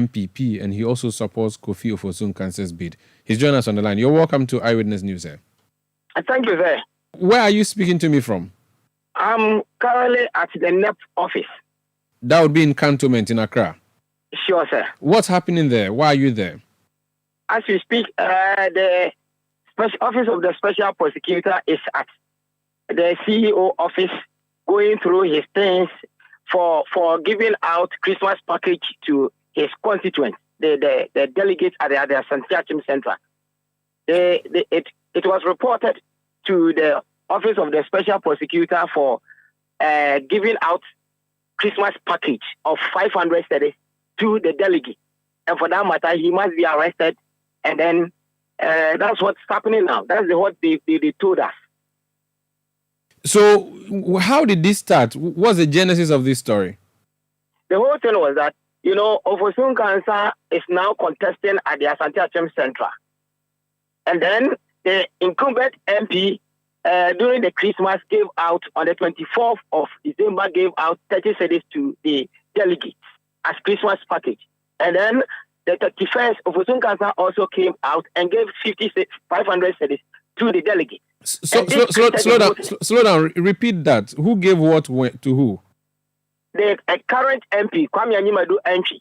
NPP, and he also supports Kofi Ofosu Nkansah's bid. He's joining us on the line. You're welcome to Eyewitness News, sir. Thank you, sir. Where are you speaking to me from? I'm currently at the NEP office. That would be in Cantonment in Accra. Sure, sir. What's happening there? Why are you there? As we speak, the office of the special prosecutor is at the CEO office going through his things for giving out Christmas package to his constituents, the delegates at the Asante-Akim Central. It was reported to the office of the special prosecutor for giving out Christmas package of 500 cedis to the delegate. And for that matter, he must be arrested. And then that's what's happening now. That's what they told us. So how did this start? What's the genesis of this story? The whole thing was that, Ofosu Nkansah is now contesting at the Asante-Akim Central. And then the incumbent MP during the Christmas gave out, on the 24th of December, gave out 30 cedis to the delegates as Christmas package. And then the 31st, Ofosu Nkansah also came out and gave 500 cedis to the delegates. Slow down. Repeat that. Who gave what to who? The current MP, Kwame Anyimadu MP,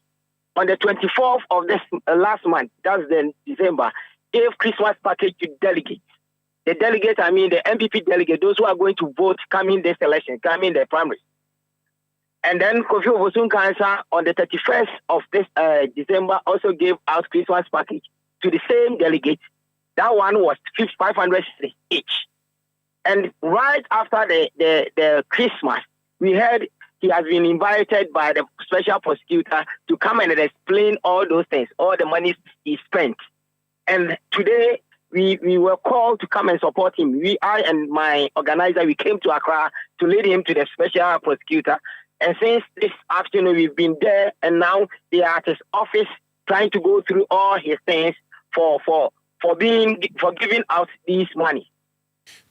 on the 24th of this last month, that's the December, gave Christmas package to delegates. The delegates, I mean the MPP delegate, those who are going to vote coming this election, coming the primary. And then Kofi Ofosu Nkansah on the 31st of this December also gave out Christmas package to the same delegate. That one was 500 each. And right after the Christmas, we heard he has been invited by the special prosecutor to come and explain all those things, all the money he spent. And today, we were called to come and support him. I and my organizer, we came to Accra to lead him to the special prosecutor. And since this afternoon, we've been there, and now they are at his office trying to go through all his things for giving out this money.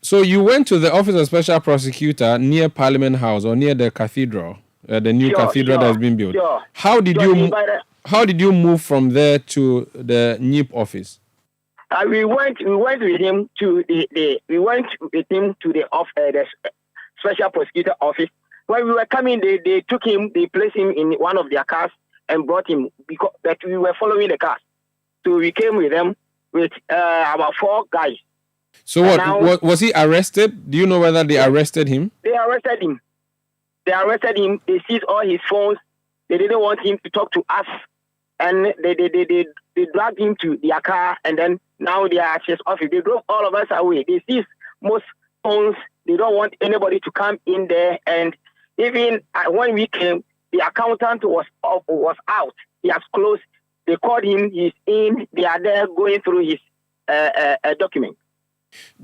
So you went to the office of special prosecutor near Parliament House or near the cathedral, the new cathedral that has been built. Sure. How did you move from there to the NIP office? We went with him to the special prosecutor office. When we were coming, they took him, they placed him in one of their cars and brought him because that we were following the cars. So we came with them with about 4 guys. So was he arrested? Do you know whether they arrested him? They arrested him. They seized all his phones. They didn't want him to talk to us. And they dragged him to their car, and then now they are at his office. They drove all of us away. They seized most phones. They don't want anybody to come in there. And even when we came, the accountant was out. He has closed. They called him. He's in. They are there going through his document.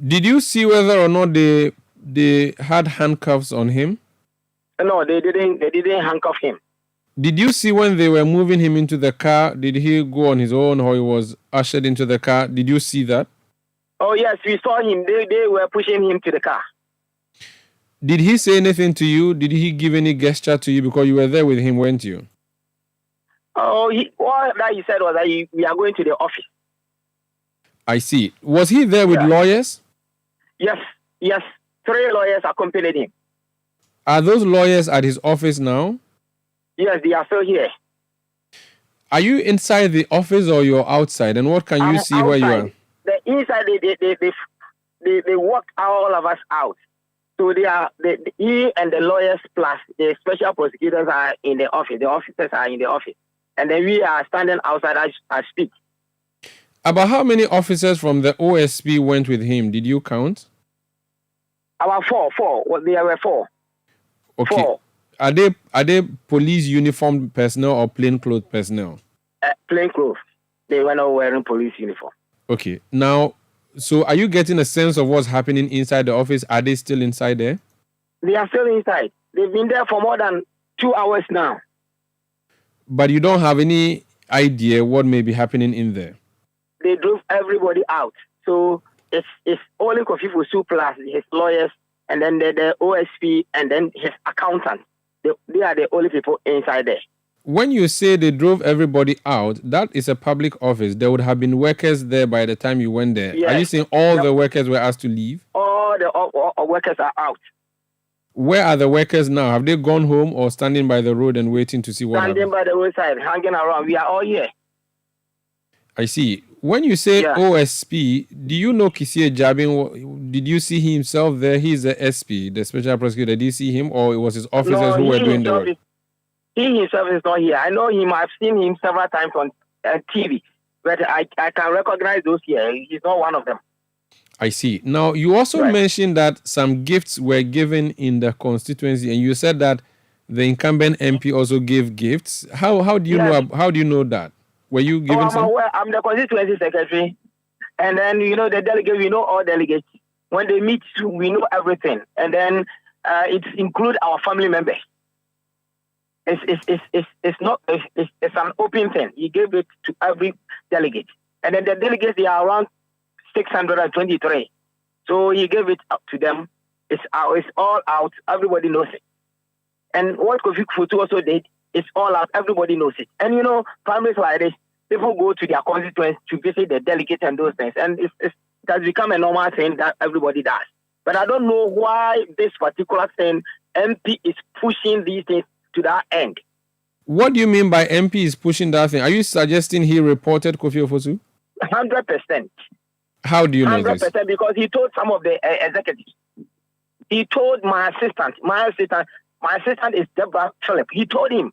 Did you see whether or not they had handcuffs on him? No, they didn't. They didn't handcuff him. Did you see when they were moving him into the car? Did he go on his own or he was ushered into the car? Did you see that? Oh, yes, we saw him. They were pushing him to the car. Did he say anything to you? Did he give any gesture to you? Because you were there with him, weren't you? Oh, all that he said was that we are going to the office. I see. Was he there with lawyers? Yes. 3 lawyers accompanied him. Are those lawyers at his office now? Yes, they are still here. Are you inside the office or you're outside? And what can you see outside. Where you are? The inside, they walked all of us out. So he and the lawyers plus the special prosecutors are in the office. The officers are in the office. And then we are standing outside as I speak. About how many officers from the OSP went with him? Did you count? About 4. Well, there were 4. Okay. 4. Are they police uniformed personnel or plainclothes personnel? Plainclothes. They were not wearing police uniform. Okay. Now, so are you getting a sense of what's happening inside the office? Are they still inside there? They are still inside. They've been there for more than 2 hours now. But you don't have any idea what may be happening in there? They drove everybody out. So it's only Kofi Ofosu plus his lawyers and then the OSP and then his accountant. They are the only people inside there. when you say they drove everybody out, that is a public office. There would have been workers there by the time you went there. Yes. Are you saying all the workers were asked to leave? All the all workers are out. Where are the workers now? Have they gone home or standing by the road and waiting to see what happens? Standing by the roadside, hanging around. We are all here. I see. When you say OSP, do you know Kisie Jabin? Did you see himself there? He's the SP, the special prosecutor. Did you see him, or it was his officers who were doing the work? He himself is not here. I know him. I've seen him several times on TV, but I can recognize those here. He's not one of them. I see. Now, you also mentioned that some gifts were given in the constituency, and you said that the incumbent MP also gave gifts. How do you know? How do you know that? Were you given some? I'm the constituency secretary, and then the delegate. We know all delegates. When they meet, we know everything, and then it includes our family members. It's an open thing. He gave it to every delegate, and then the delegates, they are around 623. So he gave it up to them. It's all out. Everybody knows it. And what Kofi Futu also did, it's all out. Everybody knows it. And families like this, people go to their constituents to visit the delegates and those things. And it has become a normal thing that everybody does. But I don't know why this particular thing, MP is pushing these things to that end. What do you mean by MP is pushing that thing? Are you suggesting he reported Kofi Ofosu? 100%. How do you know 100%, this? because he told some of the executives. He told my assistant. My assistant is Deborah Philip. He told him.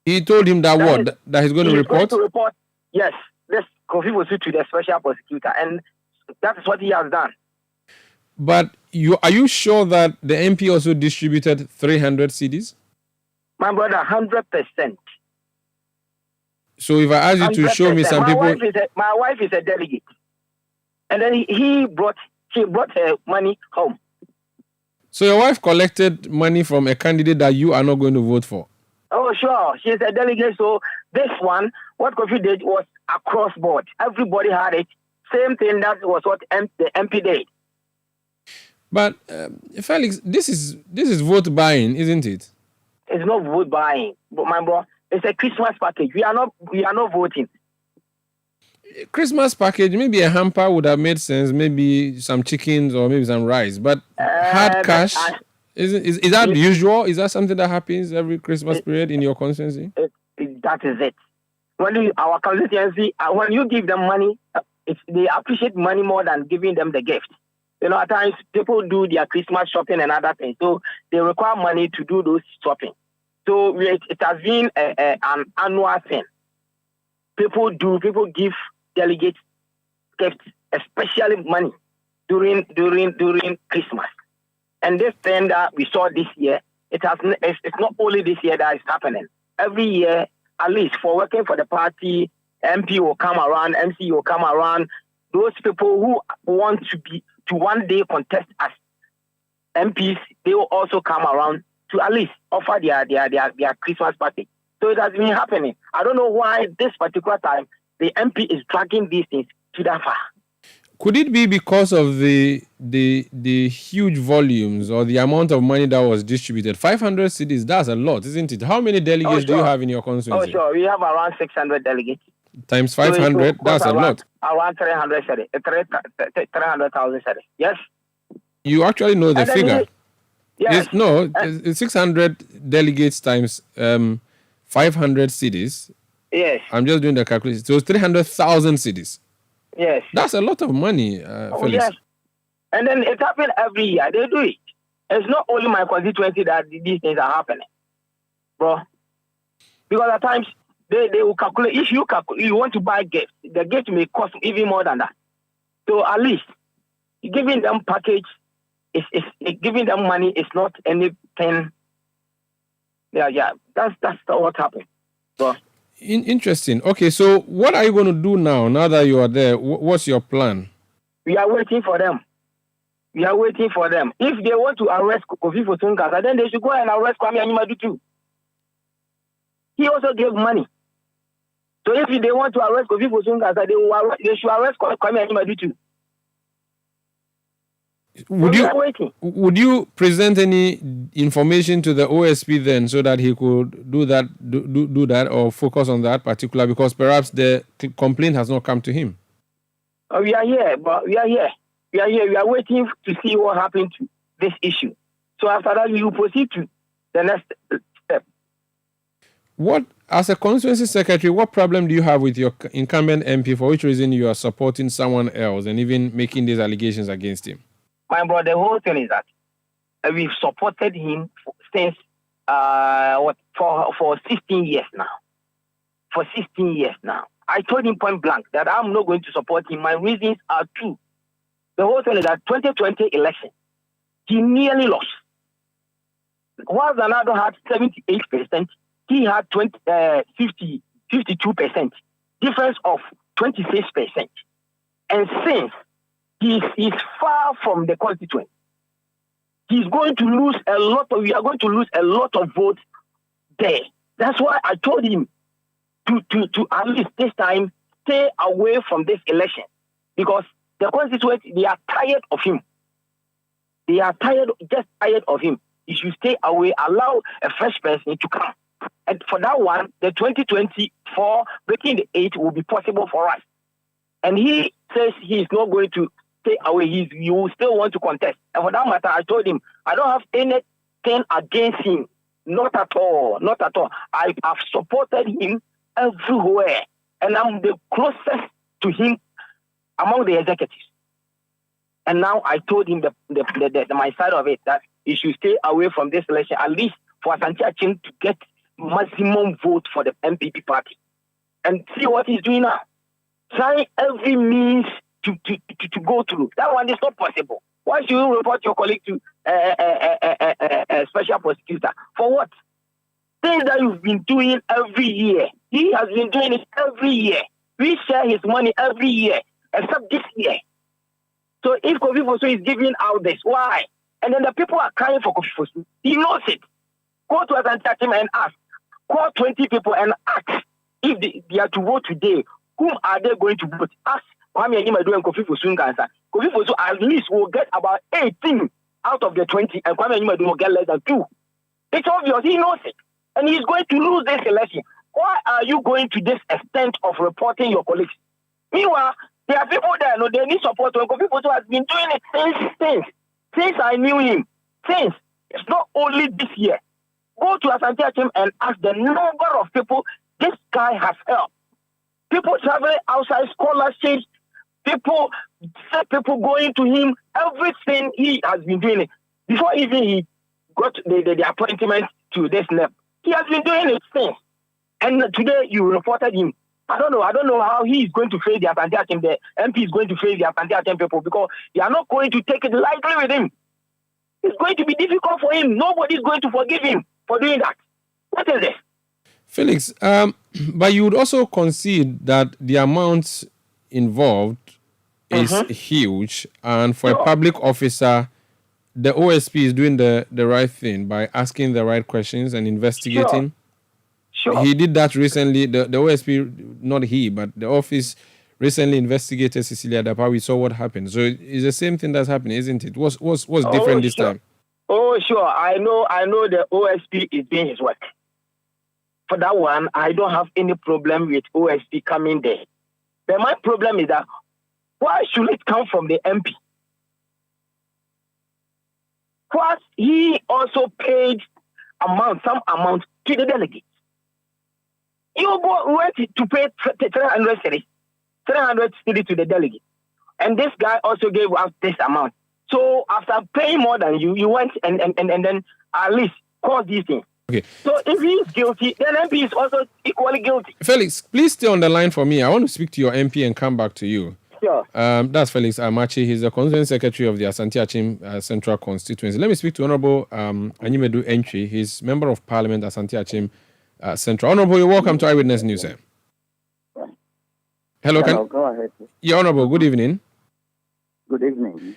He told him that what? That he's going to report? Going to report, yes, this Kofi Ofosu to the special prosecutor. And that is what he has done. But are you sure that the MP also distributed 300 CDs? My brother, 100%. So if I ask you to 100%. Show me some people... My wife is a delegate. And then she brought her money home. So your wife collected money from a candidate that you are not going to vote for? Oh, sure. She's a delegate. So this one, what Kofi did was across board. Everybody had it. Same thing, that was what the MP did. But Felix, this is vote buying, isn't it? It's not vote buying, but my bro, it's a Christmas package. We are not voting. Christmas package, maybe a hamper would have made sense. Maybe some chickens or maybe some rice. But hard cash, is that usual? Is that something that happens every Christmas period in your constituency? That is it. When our constituency, when you give them money, they appreciate money more than giving them the gift. At times people do their Christmas shopping and other things, so they require money to do those shopping. So it has been an annual thing. People give delegates gifts, especially money during Christmas. And this thing that we saw this year, it's not only this year that is happening. Every year, at least for working for the party, MP will come around, MC will come around. Those people who want to one day contest as MPs, they will also come around to at least offer their Christmas party. So it has been happening. I don't know why this particular time the MP is dragging these things to that far. Could it be because of the huge volumes or the amount of money that was distributed? 500 cities, that's a lot, isn't it? How many delegates do you have in your constituency? Oh, sure. We have around 600 delegates. Times 500, that's a lot. Around 300,000 cities. Yes. You actually know the figure. Yes. It's 600 delegates times 500 cities. Yes. I'm just doing the calculation. So it's 300,000 cities. Yes. That's a lot of money, Felix. Yes. And then it happens every year. They do it. It's not only my constituency that these things are happening, bro. Because at times, they will calculate. If you want to buy gifts, the gift may cost even more than that. So at least giving them package is giving them money is not anything. Yeah. That's what happened. So, interesting. Okay, so what are you going to do now that you are there? What's your plan? We are waiting for them. If they want to arrest Ofosu Nkansah, then they should go and arrest Kwame Anyimadu too. He also gave money. So if they want to arrest Ofosu Nkansah, they should arrest Kwame Anyimadu too. Would you present any information to the OSP then, so that he could do that or focus on that particular, because perhaps the complaint has not come to him? We are here. We are waiting to see what happened to this issue. So after that, we will proceed to the next step. What, as a constituency secretary, what problem do you have with your incumbent MP, for which reason you are supporting someone else and even making these allegations against him? My brother, the whole thing is that we've supported him since for 16 years now. For 16 years now. I told him point blank that I'm not going to support him. My reasons are two. The whole thing is that 2020 election, he nearly lost. While Zanado had 78%, he had 52%, difference of 26%. And since he is far from the constituent, we are going to lose a lot of votes there. That's why I told him to at least this time stay away from this election, because the constituents, they are tired of him. They are tired of him. He should stay away, allow a fresh person to come. And for that one, the 2024 breaking the 8 will be possible for us. And he says he is not going to stay away. He will still want to contest. And for that matter, I told him, I don't have anything against him. Not at all. Not at all. I have supported him everywhere. And I'm the closest to him among the executives. And now I told him my side of it, that he should stay away from this election, at least for Asante-Akim to get maximum vote for the MPP party. And see what he's doing now. Trying every means to go through. That one is not possible. Why should you report your colleague to a special prosecutor? For what? Things that you've been doing every year. He has been doing it every year. We share his money every year, except this year. So if Ofosu is giving out this, why? And then the people are crying for Ofosu. He knows it. Go to Asante-Akim and ask. Call 20 people and ask if they are to vote today. Whom are they going to vote? Ask Kwame Anyimadu and Ofosu Nkansah. Ofosu at least will get about 18 out of the 20, and Kwame Anyimadu will get less than 2. It's obvious. He knows it. And he's going to lose this election. Why are you going to this extent of reporting your colleagues? Meanwhile, there are people there, no, they need support. Ofosu has been doing it since I knew him. Since. It's not only this year. Go to Asante-Akim and ask the number of people this guy has helped. People traveling outside, scholarships, people going to him, everything he has been doing it. Before even he got the appointment to this NEP, he has been doing it since. And today you reported him. I don't know how he is going to face the Asante-Akim. The MP is going to face the Asante-Akim people, because they are not going to take it lightly with him. It's going to be difficult for him. Nobody is going to forgive him for doing that. What is this? Felix, but you would also concede that the amount involved is huge, and for a public officer, the OSP is doing the right thing by asking the right questions and investigating. Sure. He did that recently. The OSP, not he, but the office recently investigated Cecilia Dapa. We saw what happened. So it's the same thing that's happening, isn't it? What's different this time? Oh, sure. I know the OSP is doing his work. For that one, I don't have any problem with OSP coming there. But my problem is that, why should it come from the MP? Plus, he also paid some amount to the delegate. You went to pay 300 cedis to the delegate. And this guy also gave us this amount. So after paying more than you went and then at least caused these things. Okay. So if he is guilty, then MP is also equally guilty. Felix, please stay on the line for me. I want to speak to your MP and come back to you. Sure. That's Felix Amachi. He's the constituency secretary of the Asante-Akim Central constituency. Let me speak to Honorable Anyimadu Entry. He's member of Parliament, Asante-Akim Central. Honorable, you're welcome to Eyewitness News, sir. Hello, go ahead. Yeah, Honorable, good evening. Good evening.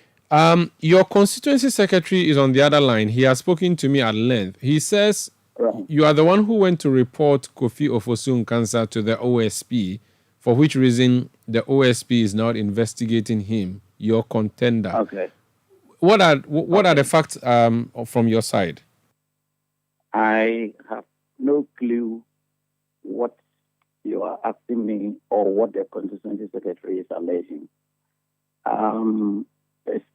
Your constituency secretary is on the other line. He has spoken to me at length. He says you are the one who went to report Kofi Ofosu Nkansah to the OSP, for which reason the OSP is now investigating him, your contender. Okay. What are the facts from your side? I have no clue what you are asking me or what the constituency secretary is alleging. It's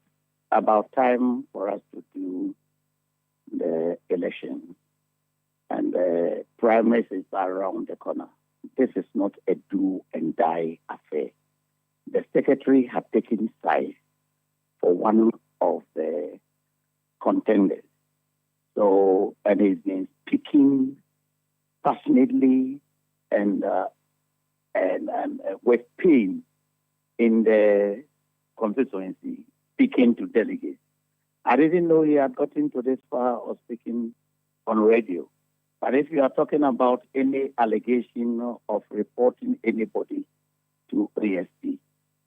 about time for us to do the election, and the primaries are around the corner. This is not a do and die affair. The secretary had taken sides for one of the contenders. So, and he's been speaking passionately and with pain in the constituency, speaking to delegates. I didn't know he had gotten to this far of speaking on radio. But if you are talking about any allegation of reporting anybody to ASP,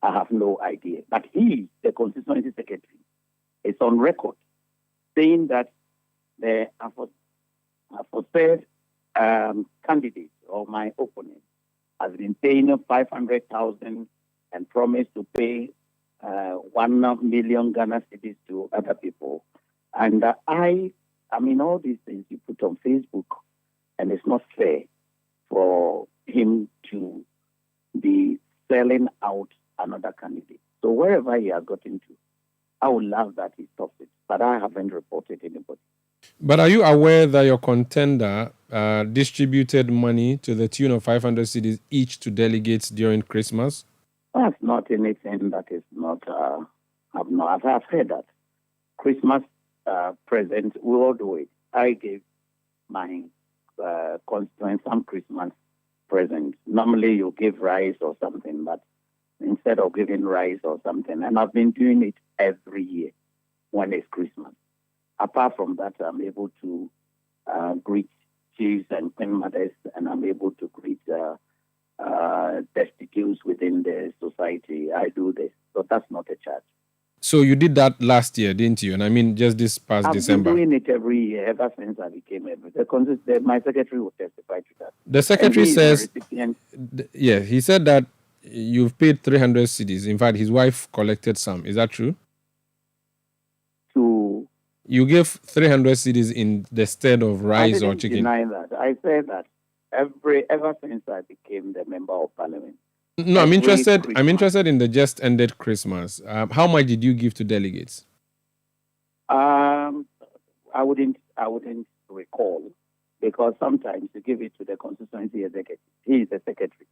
I have no idea. But he, the constituency secretary, is on record saying that the aforesaid candidate or my opponent has been paying 500,000 and promised to pay 1 million Ghana cedis to other people. And I mean, all these things you put on Facebook, and it's not fair for him to be selling out another candidate. So wherever he has gotten to, I would love that he stops it. But I haven't reported anybody. But are you aware that your contender distributed money to the tune of 500 cedis each to delegates during Christmas? That's not anything that is not. I've heard that Christmas present. We all do it. I gave my constituents some Christmas present. Normally, you give rice or something, but instead of giving rice or something, and I've been doing it every year when it's Christmas. Apart from that, I'm able to greet chiefs and queen mothers, and I'm able to greet destitutes within the society. I do this, so that's not a charge. So you did that last year, didn't you? And I mean, just this past December. I've been doing it every year ever since I became MP. My secretary will testify to that. The secretary says, yeah, he said that you've paid 300 cedis. In fact, his wife collected some. Is that true? You gave 300 cedis in the stead of rice or chicken. I didn't deny that. I said that ever since I became the member of parliament. No, I'm interested. Christmas. I'm interested in the just ended Christmas. How much did you give to delegates? I wouldn't recall, because sometimes you give it to the constituency executive. He is the secretary,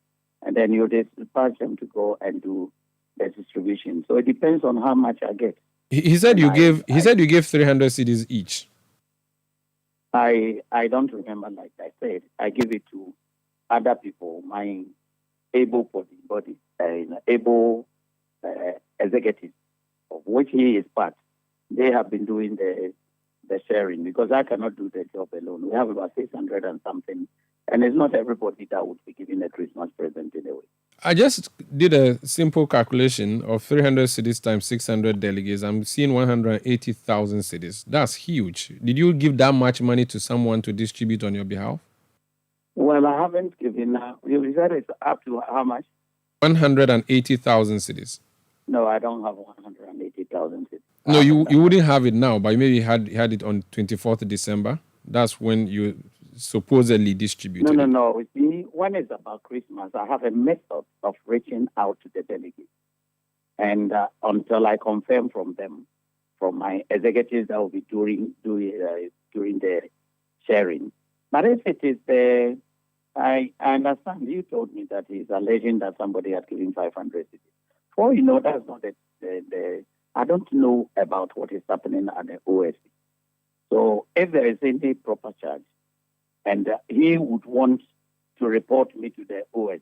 and then you dispatch them to go and do the distribution. So it depends on how much I get. He said you gave 300 cedis each. I don't remember. Like I said, I give it to other people, my able body, able executives, of which he is part. They have been doing the sharing, because I cannot do the job alone. We have about 600 and something, and it's not everybody that would be giving a Christmas present anyway. I just did a simple calculation of 300 cedis times 600 delegates. I'm seeing 180,000 cedis. That's huge. Did you give that much money to someone to distribute on your behalf? Well, I haven't given. You said it's up to how much? 180,000 cedis. No, I don't have 180,000 cedis. No, you wouldn't have it now, but you maybe had it on 24th December. That's when you supposedly distributed. No. See, when it's about Christmas, I have a method of reaching out to the delegates, and until I confirm from my executives that will be during the sharing. But if it is I understand you told me that he's alleging that somebody had given 500 cedis. For that's not the I don't know about what is happening at the OSC. So if there is any proper charge, and he would want to report me to the OSC,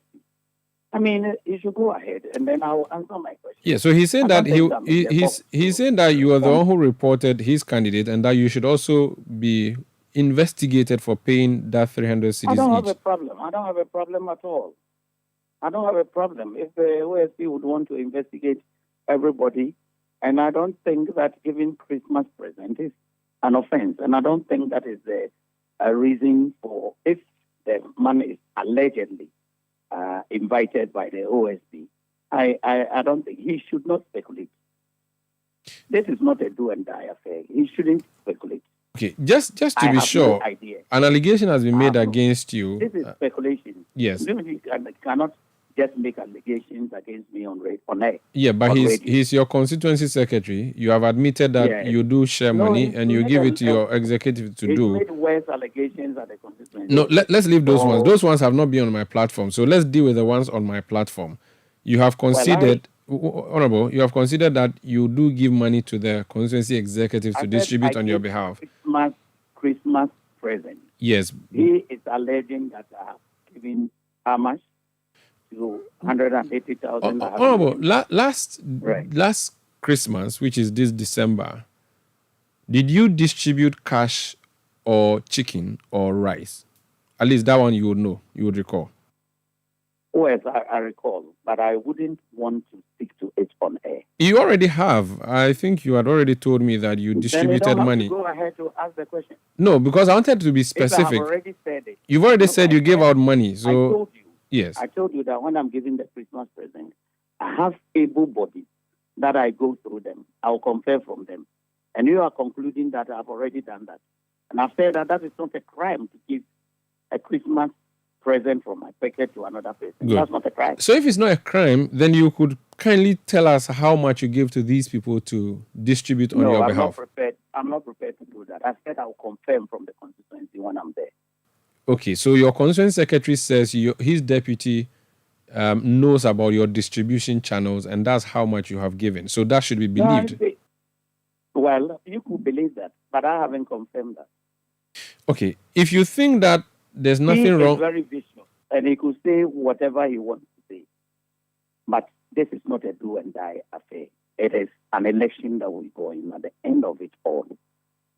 I mean, he should go ahead, and then I'll answer my question. Yeah, so he's saying that he's saying that you are the one who reported his candidate, and that you should also be investigated for paying that 300 cedis each. I don't have a problem. I don't have a problem at all. I don't have a problem if the OSC would want to investigate everybody, and I don't think that giving Christmas present is an offense, and I don't think that is a reason for, if the money is allegedly invited by the OSC, I don't think he should not speculate. This is not a do and die affair. He shouldn't speculate. Okay, just to be sure, no idea. An allegation has been made against you. This is speculation. Yes. You cannot just make allegations against me on air. Yeah, but he's your constituency secretary. You have admitted that you do share money and you give it to your executive to do. Made worse allegations at the constituency. No, let's leave those ones. Those ones have not been on my platform. So let's deal with the ones on my platform. You have considered, Honorable, you have considered that you do give money to the constituency executive to distribute on your behalf. Christmas present. Yes. He is alleging that I have given how much? To 180,000. Honorable, last Christmas, which is this December, did you distribute cash or chicken or rice? At least that one you would know, you would recall. Oh, yes, I recall, but I wouldn't want to stick to it on air. You already have. I think you had already told me that you distributed money. Go ahead to ask the question. No, because I wanted to be specific. I've already said it. You've already said you gave out money. So I told you. Yes. I told you that when I'm giving the Christmas present, I have able bodies that I go through them. I'll compare from them. And you are concluding that I've already done that. And I've said that is not a crime to give a Christmas present from my pocket to another person. Good. That's not a crime. So if it's not a crime, then you could kindly tell us how much you give to these people to distribute on your behalf. I'm not prepared to do that. I said I'll confirm from the constituency when I'm there. Okay, so your constituency secretary says his deputy knows about your distribution channels and that's how much you have given. So that should be believed. Well, you could believe that, but I haven't confirmed that. Okay, if you think that there's nothing wrong. He's very vicious, and he could say whatever he wants to say. But this is not a do and die affair. It is an election that will go in. At the end of it all,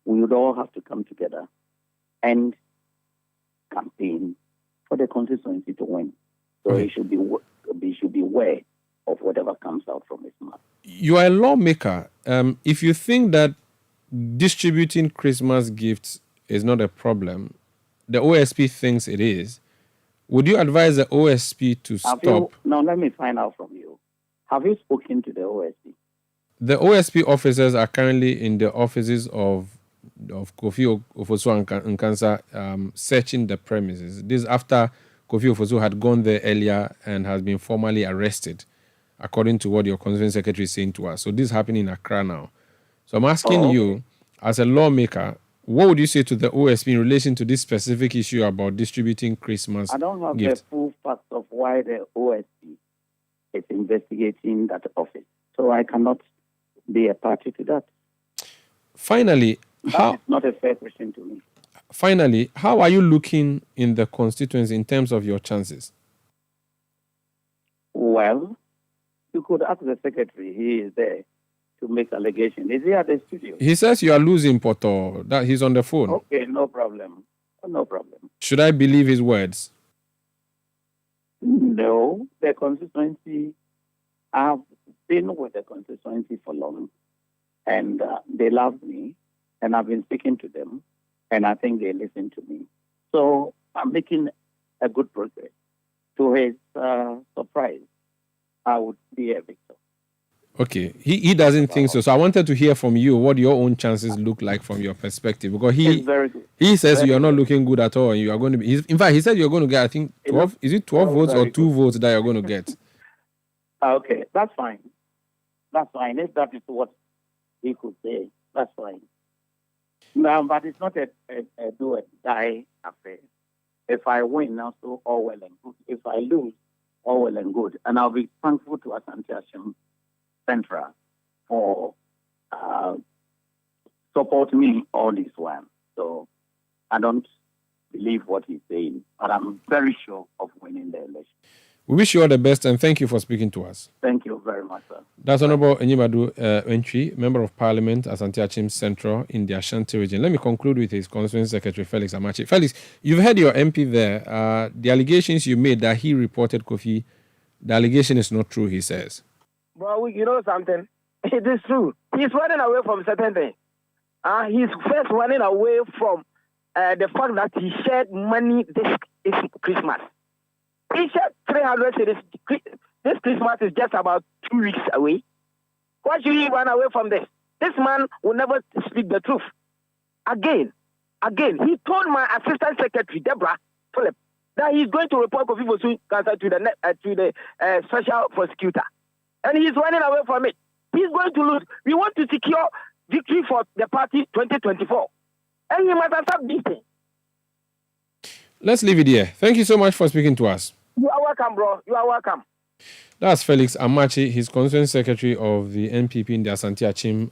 we would all have to come together and campaign for the constituency to win. So he should be aware of whatever comes out from his mouth. You are a lawmaker. If you think that distributing Christmas gifts is not a problem, the OSP thinks it is, would you advise the OSP to stop? Now, let me find out from you. Have you spoken to the OSP? The OSP officers are currently in the offices of Ofosu Nkansah searching the premises. This after Kofi Ofosu had gone there earlier and has been formally arrested, according to what your constituency secretary is saying to us. So this is happening in Accra now. So I'm asking you, as a lawmaker, what would you say to the OSP in relation to this specific issue about distributing Christmas gifts? I don't have the full facts of why the OSP is investigating that office. So I cannot be a party to that. Finally, that's not a fair question to me. Finally, how are you looking in the constituency in terms of your chances? Well, you could ask the secretary. He is there to make allegations. Is he at the studio? He says you are losing, Poto. That he's on the phone. Okay, no problem. No problem. Should I believe his words? No. The constituency, I've been with the constituency for long, and they love me, and I've been speaking to them, and I think they listen to me. So I'm making a good progress. To his surprise, I would be a victor. Okay, he doesn't think so. So I wanted to hear from you what your own chances look like from your perspective, because he says you're not looking good at all, and you are going to be. In fact, he said you're going to get, I think, 12. Is it 12 votes or 2 votes that you're going to get? Okay, that's fine. That's fine. If that is what he could say, that's fine. No, but it's not a do or die affair. If I win, also all well and good. If I lose, all well and good. And I'll be thankful to Asante-Akim Central for support me all this while. So I don't believe what he's saying, but I'm very sure of winning the election. We wish you all the best and thank you for speaking to us. Thank you very much, sir. That's Honorable Enyimadu Entry, Member of Parliament, Asante-Akim Central in the Ashanti region. Let me conclude with his constituency secretary, Felix Amachi. Felix, you've heard your MP there. The allegations you made that he reported Kofi, the allegation is not true, he says. Well, you know something? It is true. He's running away from certain things. He's first running away from the fact that he shared money this Christmas. He shared 300 cedis. This Christmas is just about 2 weeks away. Why should he run away from this? This man will never speak the truth. Again, he told my Assistant Secretary, Deborah Philip, that he's going to report Ofosu Nkansah to the special prosecutor. And he's running away from it. He's going to lose. We want to secure victory for the party 2024. And he must accept this thing. Let's leave it here. Thank you so much for speaking to us. You are welcome, bro. You are welcome. That's Felix Amachi, his constituent secretary of the NPP in the Asante-Akim